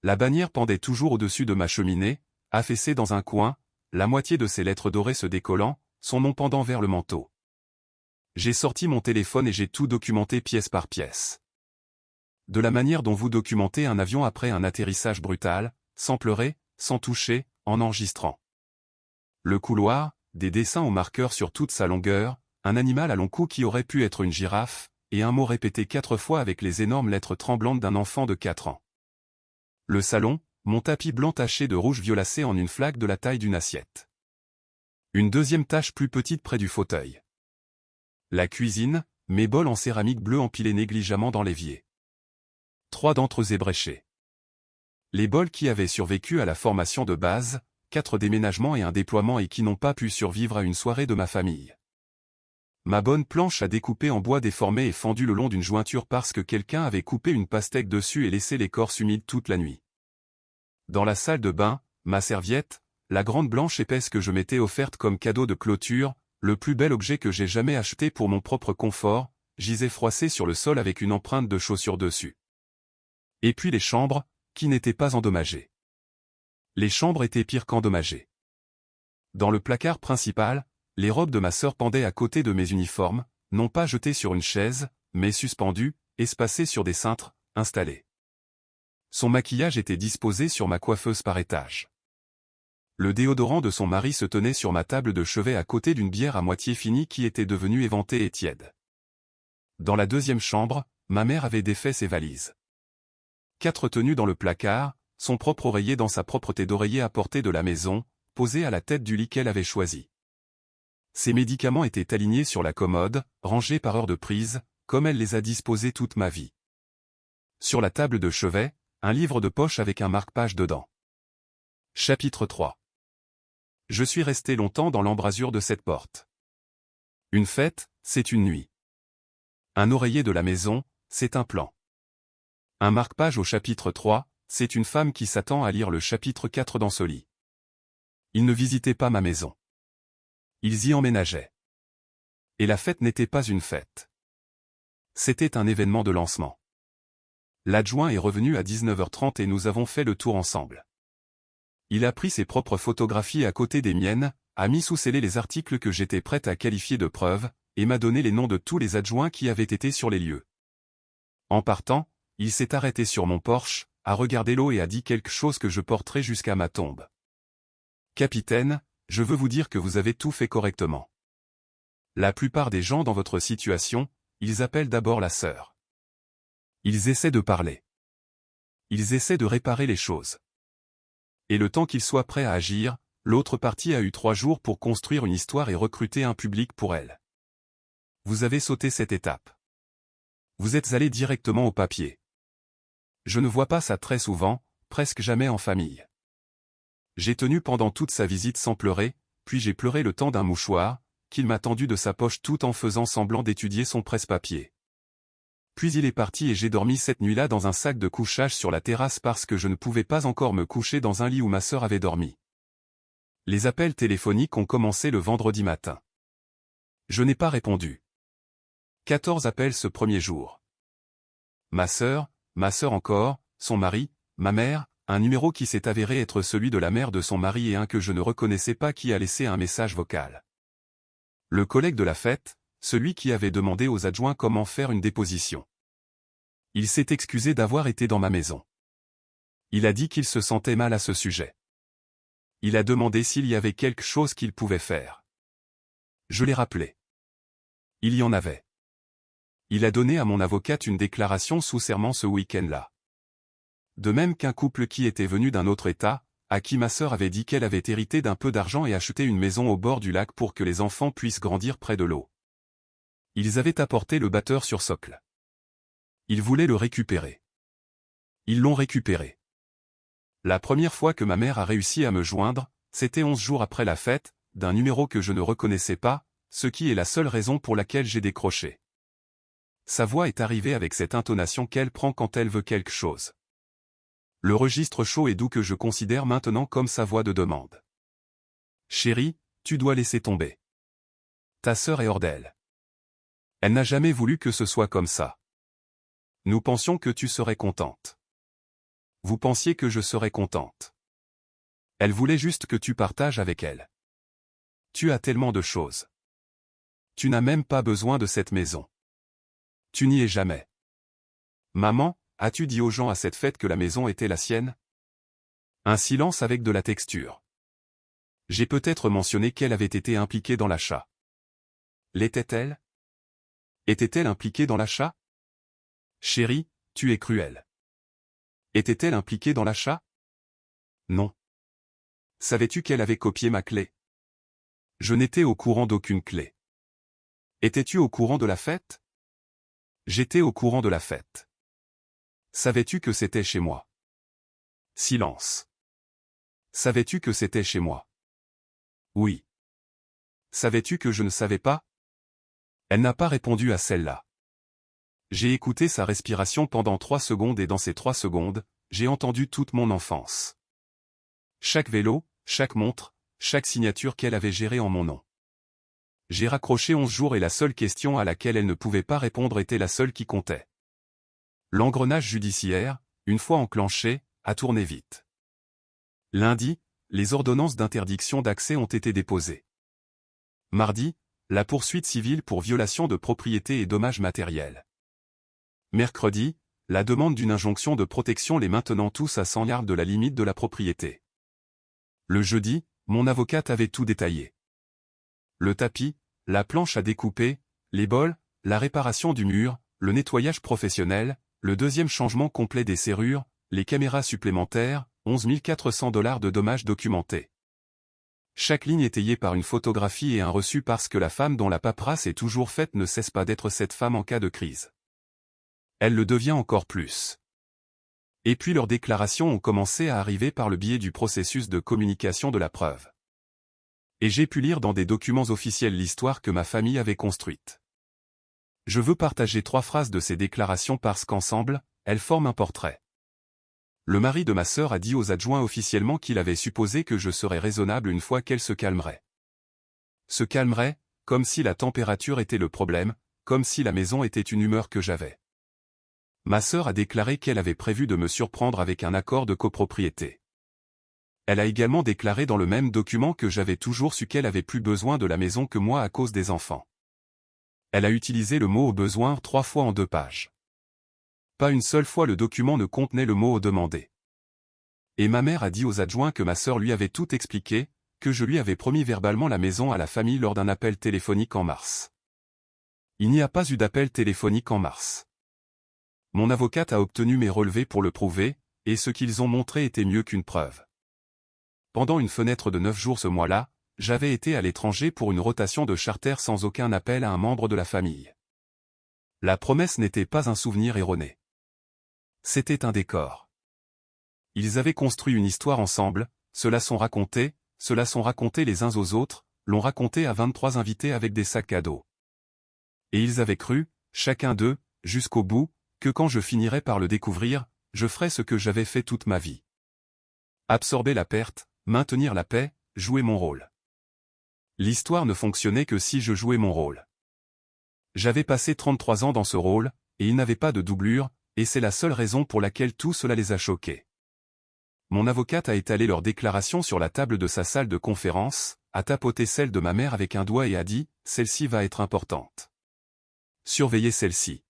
A: La bannière pendait toujours au-dessus de ma cheminée, affaissée dans un coin, la moitié de ses lettres dorées se décollant, son nom pendant vers le manteau. J'ai sorti mon téléphone et j'ai tout documenté pièce par pièce. De la manière dont vous documentez un avion après un atterrissage brutal, sans pleurer, sans toucher, en enregistrant. Le couloir, des dessins au marqueur sur toute sa longueur, un animal à long cou qui aurait pu être une girafe, et un mot répété 4 fois avec les énormes lettres tremblantes d'un enfant de 4 ans. Le salon, mon tapis blanc taché de rouge violacé en une flaque de la taille d'une assiette. Une deuxième tache plus petite près du fauteuil. La cuisine, mes bols en céramique bleue empilés négligemment dans l'évier. 3 d'entre eux ébréchés. Les bols qui avaient survécu à la formation de base, 4 déménagements et un déploiement et qui n'ont pas pu survivre à une soirée de ma famille. Ma bonne planche à découper en bois déformé et fendue le long d'une jointure parce que quelqu'un avait coupé une pastèque dessus et laissé l'écorce humide toute la nuit. Dans la salle de bain, ma serviette, la grande blanche épaisse que je m'étais offerte comme cadeau de clôture, le plus bel objet que j'ai jamais acheté pour mon propre confort, gisait froissé sur le sol avec une empreinte de chaussure dessus. Et puis les chambres, qui n'étaient pas endommagées. Les chambres étaient pires qu'endommagées. Dans le placard principal, les robes de ma sœur pendaient à côté de mes uniformes, non pas jetées sur une chaise, mais suspendues, espacées sur des cintres, installés. Son maquillage était disposé sur ma coiffeuse par étage. Le déodorant de son mari se tenait sur ma table de chevet à côté d'une bière à moitié finie qui était devenue éventée et tiède. Dans la deuxième chambre, ma mère avait défait ses valises. 4 tenues dans le placard, son propre oreiller dans sa propreté d'oreiller apporté de la maison, posé à la tête du lit qu'elle avait choisi. Ses médicaments étaient alignés sur la commode, rangés par heure de prise, comme elle les a disposés toute ma vie. Sur la table de chevet, un livre de poche avec un marque-page dedans. Chapitre 3. Je suis resté longtemps dans l'embrasure de cette porte. Une fête, c'est une nuit. Un oreiller de la maison, c'est un plan. Un marque-page au chapitre 3, c'est une femme qui s'attend à lire le chapitre 4 dans ce lit. Ils ne visitaient pas ma maison. Ils y emménageaient. Et la fête n'était pas une fête. C'était un événement de lancement. L'adjoint est revenu à 19h30 et nous avons fait le tour ensemble. Il a pris ses propres photographies à côté des miennes, a mis sous scellé les articles que j'étais prêt à qualifier de preuves, et m'a donné les noms de tous les adjoints qui avaient été sur les lieux. En partant, il s'est arrêté sur mon porche, a regardé l'eau et a dit quelque chose que je porterai jusqu'à ma tombe. Capitaine, je veux vous dire que vous avez tout fait correctement. La plupart des gens dans votre situation, ils appellent d'abord la sœur. Ils essaient de parler. Ils essaient de réparer les choses. Et le temps qu'ils soient prêts à agir, l'autre partie a eu 3 jours pour construire une histoire et recruter un public pour elle. Vous avez sauté cette étape. Vous êtes allé directement au papier. Je ne vois pas ça très souvent, presque jamais en famille. J'ai tenu pendant toute sa visite sans pleurer, puis j'ai pleuré le temps d'un mouchoir, qu'il m'a tendu de sa poche tout en faisant semblant d'étudier son presse-papier. Puis il est parti et j'ai dormi cette nuit-là dans un sac de couchage sur la terrasse parce que je ne pouvais pas encore me coucher dans un lit où ma sœur avait dormi. Les appels téléphoniques ont commencé le vendredi matin. Je n'ai pas répondu. 14 appels ce premier jour. Ma sœur encore, son mari, ma mère, un numéro qui s'est avéré être celui de la mère de son mari et un que je ne reconnaissais pas qui a laissé un message vocal. Le collègue de la fête, celui qui avait demandé aux adjoints comment faire une déposition. Il s'est excusé d'avoir été dans ma maison. Il a dit qu'il se sentait mal à ce sujet. Il a demandé s'il y avait quelque chose qu'il pouvait faire. Je l'ai rappelé. Il y en avait. Il a donné à mon avocate une déclaration sous serment ce week-end-là. De même qu'un couple qui était venu d'un autre État, à qui ma sœur avait dit qu'elle avait hérité d'un peu d'argent et acheté une maison au bord du lac pour que les enfants puissent grandir près de l'eau. Ils avaient apporté le batteur sur socle. Ils voulaient le récupérer. Ils l'ont récupéré. La première fois que ma mère a réussi à me joindre, c'était 11 jours après la fête, d'un numéro que je ne reconnaissais pas, ce qui est la seule raison pour laquelle j'ai décroché. Sa voix est arrivée avec cette intonation qu'elle prend quand elle veut quelque chose. Le registre chaud et doux que je considère maintenant comme sa voix de demande. Chérie, tu dois laisser tomber. Ta sœur est hors d'elle. Elle n'a jamais voulu que ce soit comme ça. Nous pensions que tu serais contente. Vous pensiez que je serais contente. Elle voulait juste que tu partages avec elle. Tu as tellement de choses. Tu n'as même pas besoin de cette maison. Tu n'y es jamais. Maman, as-tu dit aux gens à cette fête que la maison était la sienne? Un silence avec de la texture. J'ai peut-être mentionné qu'elle avait été impliquée dans l'achat. L'était-elle? Était-elle impliquée dans l'achat? Chérie, tu es cruelle. Était-elle impliquée dans l'achat? Non. Savais-tu qu'elle avait copié ma clé? Je n'étais au courant d'aucune clé. Étais-tu au courant de la fête? J'étais au courant de la fête. Savais-tu que c'était chez moi? Silence. Savais-tu que c'était chez moi? Oui. Savais-tu que je ne savais pas? Elle n'a pas répondu à celle-là. J'ai écouté sa respiration pendant 3 secondes et dans ces 3 secondes, j'ai entendu toute mon enfance. Chaque vélo, chaque montre, chaque signature qu'elle avait gérée en mon nom. J'ai raccroché 11 jours et la seule question à laquelle elle ne pouvait pas répondre était la seule qui comptait. L'engrenage judiciaire, une fois enclenché, a tourné vite. Lundi, les ordonnances d'interdiction d'accès ont été déposées. Mardi, la poursuite civile pour violation de propriété et dommages matériels. Mercredi, la demande d'une injonction de protection les maintenant tous à 100 yards de la limite de la propriété. Le jeudi, mon avocate avait tout détaillé. Le tapis, la planche à découper, les bols, la réparation du mur, le nettoyage professionnel, le deuxième changement complet des serrures, les caméras supplémentaires, 11 400 $ de dommages documentés. Chaque ligne étayée par une photographie et un reçu parce que la femme dont la paperasse est toujours faite ne cesse pas d'être cette femme en cas de crise. Elle le devient encore plus. Et puis leurs déclarations ont commencé à arriver par le biais du processus de communication de la preuve. Et j'ai pu lire dans des documents officiels l'histoire que ma famille avait construite. Je veux partager 3 phrases de ces déclarations parce qu'ensemble, elles forment un portrait. Le mari de ma sœur a dit aux adjoints officiellement qu'il avait supposé que je serais raisonnable une fois qu'elle se calmerait. Se calmerait, comme si la température était le problème, comme si la maison était une humeur que j'avais. Ma sœur a déclaré qu'elle avait prévu de me surprendre avec un accord de copropriété. Elle a également déclaré dans le même document que j'avais toujours su qu'elle avait plus besoin de la maison que moi à cause des enfants. Elle a utilisé le mot au besoin 3 fois en 2 pages. Pas une seule fois le document ne contenait le mot au demandé. Et ma mère a dit aux adjoints que ma sœur lui avait tout expliqué, que je lui avais promis verbalement la maison à la famille lors d'un appel téléphonique en mars. Il n'y a pas eu d'appel téléphonique en mars. Mon avocate a obtenu mes relevés pour le prouver, et ce qu'ils ont montré était mieux qu'une preuve. Pendant une fenêtre de 9 jours ce mois-là, j'avais été à l'étranger pour une rotation de charter sans aucun appel à un membre de la famille. La promesse n'était pas un souvenir erroné. C'était un décor. Ils avaient construit une histoire ensemble, se la sont racontée les uns aux autres, l'ont racontée à 23 invités avec des sacs cadeaux. Et ils avaient cru, chacun d'eux, jusqu'au bout, que quand je finirais par le découvrir, je ferais ce que j'avais fait toute ma vie. Absorber la perte, maintenir la paix, jouer mon rôle. L'histoire ne fonctionnait que si je jouais mon rôle. J'avais passé 33 ans dans ce rôle, et il n'avait pas de doublure, et c'est la seule raison pour laquelle tout cela les a choqués. Mon avocate a étalé leur déclaration sur la table de sa salle de conférence, a tapoté celle de ma mère avec un doigt et a dit « Celle-ci va être importante. Surveillez celle-ci. »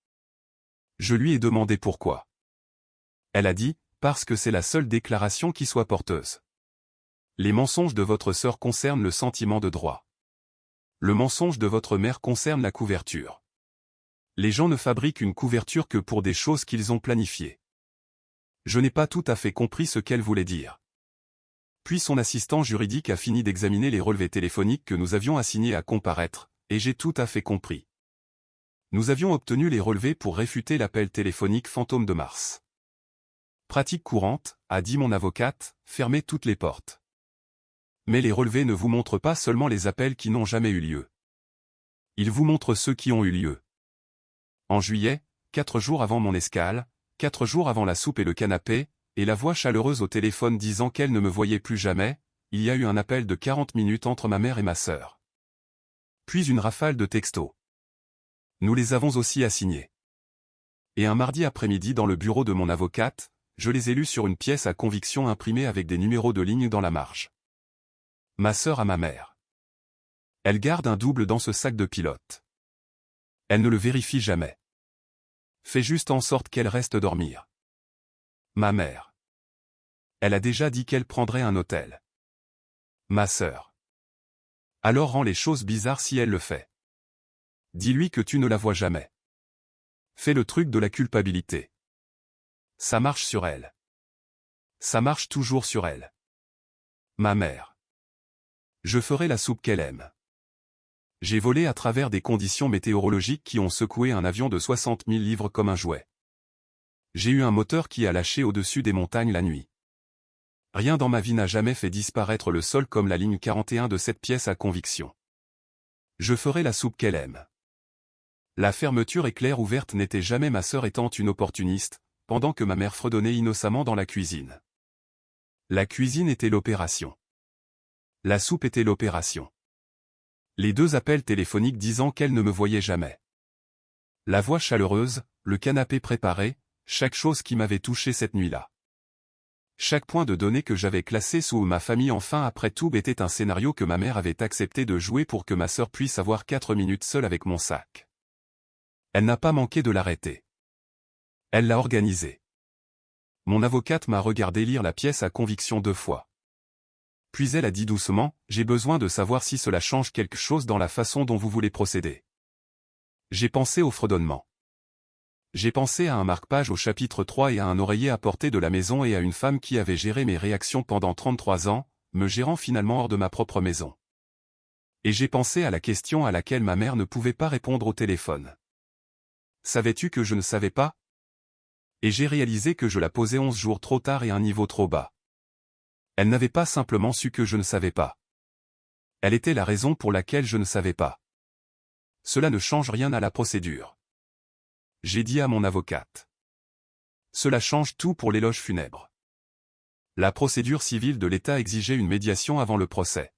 A: Je lui ai demandé pourquoi. Elle a dit « Parce que c'est la seule déclaration qui soit porteuse. Les mensonges de votre sœur concernent le sentiment de droit. Le mensonge de votre mère concerne la couverture. Les gens ne fabriquent une couverture que pour des choses qu'ils ont planifiées. Je n'ai pas tout à fait compris ce qu'elle voulait dire. » Puis son assistant juridique a fini d'examiner les relevés téléphoniques que nous avions assignés à comparaître, et j'ai tout à fait compris. Nous avions obtenu les relevés pour réfuter l'appel téléphonique fantôme de mars. Pratique courante, a dit mon avocate, fermez toutes les portes. Mais les relevés ne vous montrent pas seulement les appels qui n'ont jamais eu lieu. Ils vous montrent ceux qui ont eu lieu. En juillet, 4 jours avant mon escale, 4 jours avant la soupe et le canapé, et la voix chaleureuse au téléphone disant qu'elle ne me voyait plus jamais, il y a eu un appel de 40 minutes entre ma mère et ma sœur. Puis une rafale de textos. Nous les avons aussi assignés. Et un mardi après-midi dans le bureau de mon avocate, je les ai lus sur une pièce à conviction imprimée avec des numéros de ligne dans la marge. Ma sœur à ma mère. Elle garde un double dans ce sac de pilote. Elle ne le vérifie jamais. Fais juste en sorte qu'elle reste dormir. Ma mère. Elle a déjà dit qu'elle prendrait un hôtel. Ma sœur. Alors rend les choses bizarres si elle le fait. Dis-lui que tu ne la vois jamais. Fais le truc de la culpabilité. Ça marche sur elle. Ça marche toujours sur elle. Ma mère. Je ferai la soupe qu'elle aime. J'ai volé à travers des conditions météorologiques qui ont secoué un avion de 60 000 livres comme un jouet. J'ai eu un moteur qui a lâché au-dessus des montagnes la nuit. Rien dans ma vie n'a jamais fait disparaître le sol comme la ligne 41 de cette pièce à conviction. Je ferai la soupe qu'elle aime. La fermeture éclair ouverte n'était jamais ma sœur étant une opportuniste, pendant que ma mère fredonnait innocemment dans la cuisine. La cuisine était l'opération. La soupe était l'opération. Les deux appels téléphoniques disant qu'elle ne me voyait jamais. La voix chaleureuse, le canapé préparé, chaque chose qui m'avait touché cette nuit-là. Chaque point de données que j'avais classé sous ma famille enfin après tout était un scénario que ma mère avait accepté de jouer pour que ma sœur puisse avoir 4 minutes seule avec mon sac. Elle n'a pas manqué de l'arrêter. Elle l'a organisé. Mon avocate m'a regardé lire la pièce à conviction 2 fois. Puis elle a dit doucement, j'ai besoin de savoir si cela change quelque chose dans la façon dont vous voulez procéder. J'ai pensé au fredonnement. J'ai pensé à un marque-page au chapitre 3 et à un oreiller à portée de la maison et à une femme qui avait géré mes réactions pendant 33 ans, me gérant finalement hors de ma propre maison. Et j'ai pensé à la question à laquelle ma mère ne pouvait pas répondre au téléphone. Savais-tu que je ne savais pas? Et j'ai réalisé que je la posais 11 jours trop tard et à un niveau trop bas. Elle n'avait pas simplement su que je ne savais pas. Elle était la raison pour laquelle je ne savais pas. Cela ne change rien à la procédure. J'ai dit à mon avocate. Cela change tout pour l'éloge funèbre. La procédure civile de l'État exigeait une médiation avant le procès.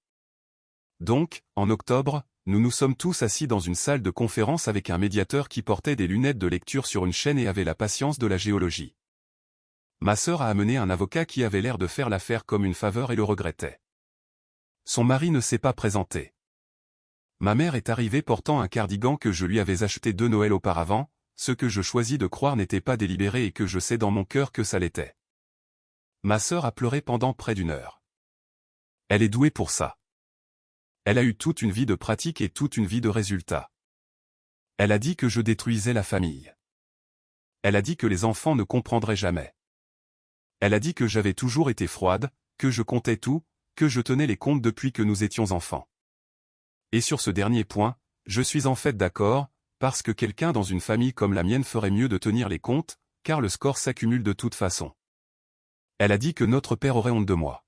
A: Donc, en octobre, nous nous sommes tous assis dans une salle de conférence avec un médiateur qui portait des lunettes de lecture sur une chaîne et avait la patience de la géologie. Ma sœur a amené un avocat qui avait l'air de faire l'affaire comme une faveur et le regrettait. Son mari ne s'est pas présenté. Ma mère est arrivée portant un cardigan que je lui avais acheté 2 Noëls auparavant, ce que je choisis de croire n'était pas délibéré et que je sais dans mon cœur que ça l'était. Ma sœur a pleuré pendant près d'1 heure. Elle est douée pour ça. Elle a eu toute une vie de pratique et toute une vie de résultats. Elle a dit que je détruisais la famille. Elle a dit que les enfants ne comprendraient jamais. Elle a dit que j'avais toujours été froide, que je comptais tout, que je tenais les comptes depuis que nous étions enfants. Et sur ce dernier point, je suis en fait d'accord, parce que quelqu'un dans une famille comme la mienne ferait mieux de tenir les comptes, car le score s'accumule de toute façon. Elle a dit que notre père aurait honte de moi.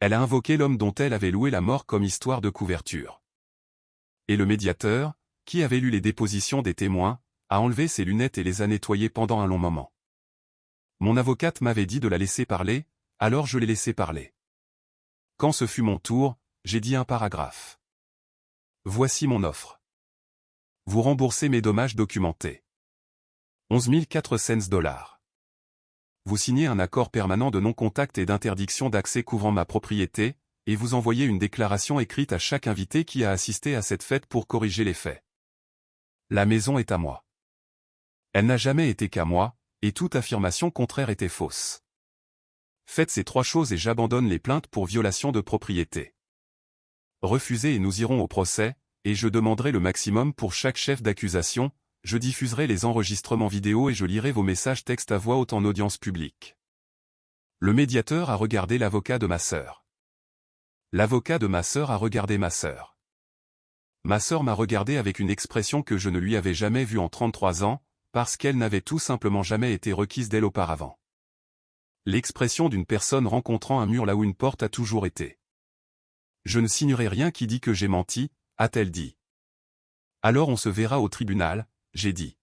A: Elle a invoqué l'homme dont elle avait loué la mort comme histoire de couverture. Et le médiateur, qui avait lu les dépositions des témoins, a enlevé ses lunettes et les a nettoyées pendant un long moment. Mon avocate m'avait dit de la laisser parler, alors je l'ai laissée parler. Quand ce fut mon tour, j'ai dit un paragraphe. Voici mon offre. Vous remboursez mes dommages documentés. 11 400 $. Vous signez un accord permanent de non-contact et d'interdiction d'accès couvrant ma propriété, et vous envoyez une déclaration écrite à chaque invité qui a assisté à cette fête pour corriger les faits. La maison est à moi. Elle n'a jamais été qu'à moi, et toute affirmation contraire était fausse. Faites ces 3 choses et j'abandonne les plaintes pour violation de propriété. Refusez et nous irons au procès, et je demanderai le maximum pour chaque chef d'accusation, je diffuserai les enregistrements vidéo et je lirai vos messages textes à voix haute en audience publique. Le médiateur a regardé l'avocat de ma sœur. L'avocat de ma sœur a regardé ma sœur. Ma sœur m'a regardé avec une expression que je ne lui avais jamais vue en 33 ans, parce qu'elle n'avait tout simplement jamais été requise d'elle auparavant. L'expression d'une personne rencontrant un mur là où une porte a toujours été. Je ne signerai rien qui dit que j'ai menti, a-t-elle dit. Alors on se verra au tribunal, j'ai dit.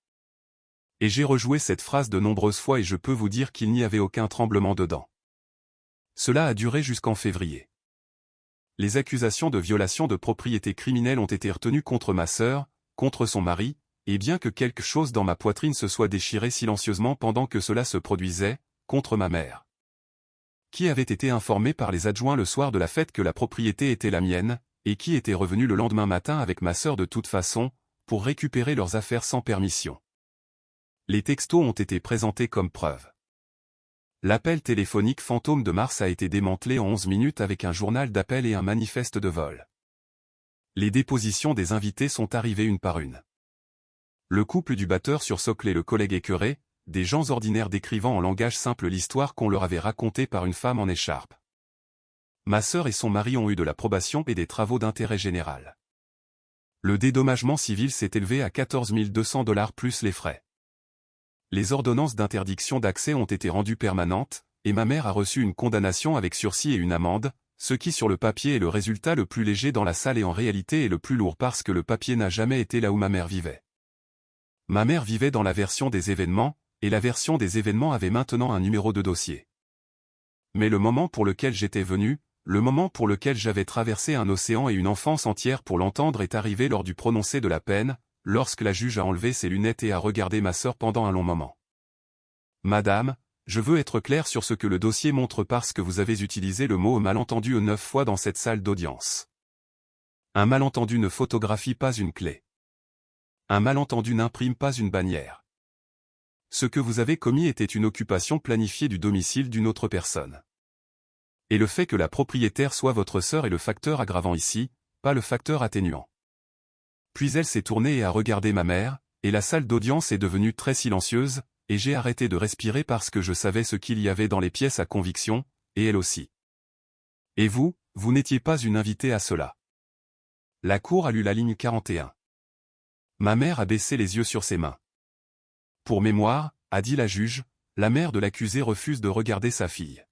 A: Et j'ai rejoué cette phrase de nombreuses fois et je peux vous dire qu'il n'y avait aucun tremblement dedans. Cela a duré jusqu'en février. Les accusations de violation de propriété criminelle ont été retenues contre ma sœur, contre son mari, et bien que quelque chose dans ma poitrine se soit déchiré silencieusement pendant que cela se produisait, contre ma mère. Qui avait été informé par les adjoints le soir de la fête que la propriété était la mienne, et qui était revenu le lendemain matin avec ma sœur de toute façon, pour récupérer leurs affaires sans permission. Les textos ont été présentés comme preuve. L'appel téléphonique fantôme de mars a été démantelé en 11 minutes avec un journal d'appel et un manifeste de vol. Les dépositions des invités sont arrivées une par une. Le couple du batteur sursoclé, le collègue écœuré, des gens ordinaires décrivant en langage simple l'histoire qu'on leur avait racontée par une femme en écharpe. Ma sœur et son mari ont eu de l'approbation et des travaux d'intérêt général. Le dédommagement civil s'est élevé à 14 200 $ plus les frais. Les ordonnances d'interdiction d'accès ont été rendues permanentes, et ma mère a reçu une condamnation avec sursis et une amende, ce qui sur le papier est le résultat le plus léger dans la salle et en réalité est le plus lourd parce que le papier n'a jamais été là où ma mère vivait. Ma mère vivait dans la version des événements, et la version des événements avait maintenant un numéro de dossier. Mais le moment pour lequel j'étais venu, le moment pour lequel j'avais traversé un océan et une enfance entière pour l'entendre est arrivé lors du prononcé de la peine, lorsque la juge a enlevé ses lunettes et a regardé ma sœur pendant un long moment. Madame, je veux être clair sur ce que le dossier montre parce que vous avez utilisé le mot malentendu 9 fois dans cette salle d'audience. Un malentendu ne photographie pas une clé. Un malentendu n'imprime pas une bannière. Ce que vous avez commis était une occupation planifiée du domicile d'une autre personne. Et le fait que la propriétaire soit votre sœur est le facteur aggravant ici, pas le facteur atténuant. Puis elle s'est tournée et a regardé ma mère, et la salle d'audience est devenue très silencieuse, et j'ai arrêté de respirer parce que je savais ce qu'il y avait dans les pièces à conviction, et elle aussi. Et vous, vous n'étiez pas une invitée à cela. La cour a lu la ligne 41. Ma mère a baissé les yeux sur ses mains. Pour mémoire, a dit la juge, la mère de l'accusé refuse de regarder sa fille.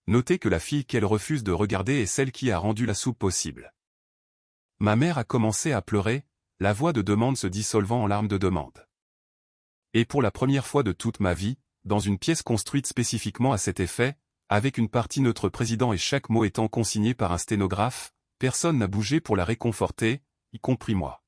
A: Notez que la fille qu'elle refuse de regarder est celle qui a rendu la soupe possible. Ma mère a commencé à pleurer, la voix de demande se dissolvant en larmes de demande. Et pour la première fois de toute ma vie, dans une pièce construite spécifiquement à cet effet, avec une partie neutre président et chaque mot étant consigné par un sténographe, personne n'a bougé pour la réconforter, y compris moi.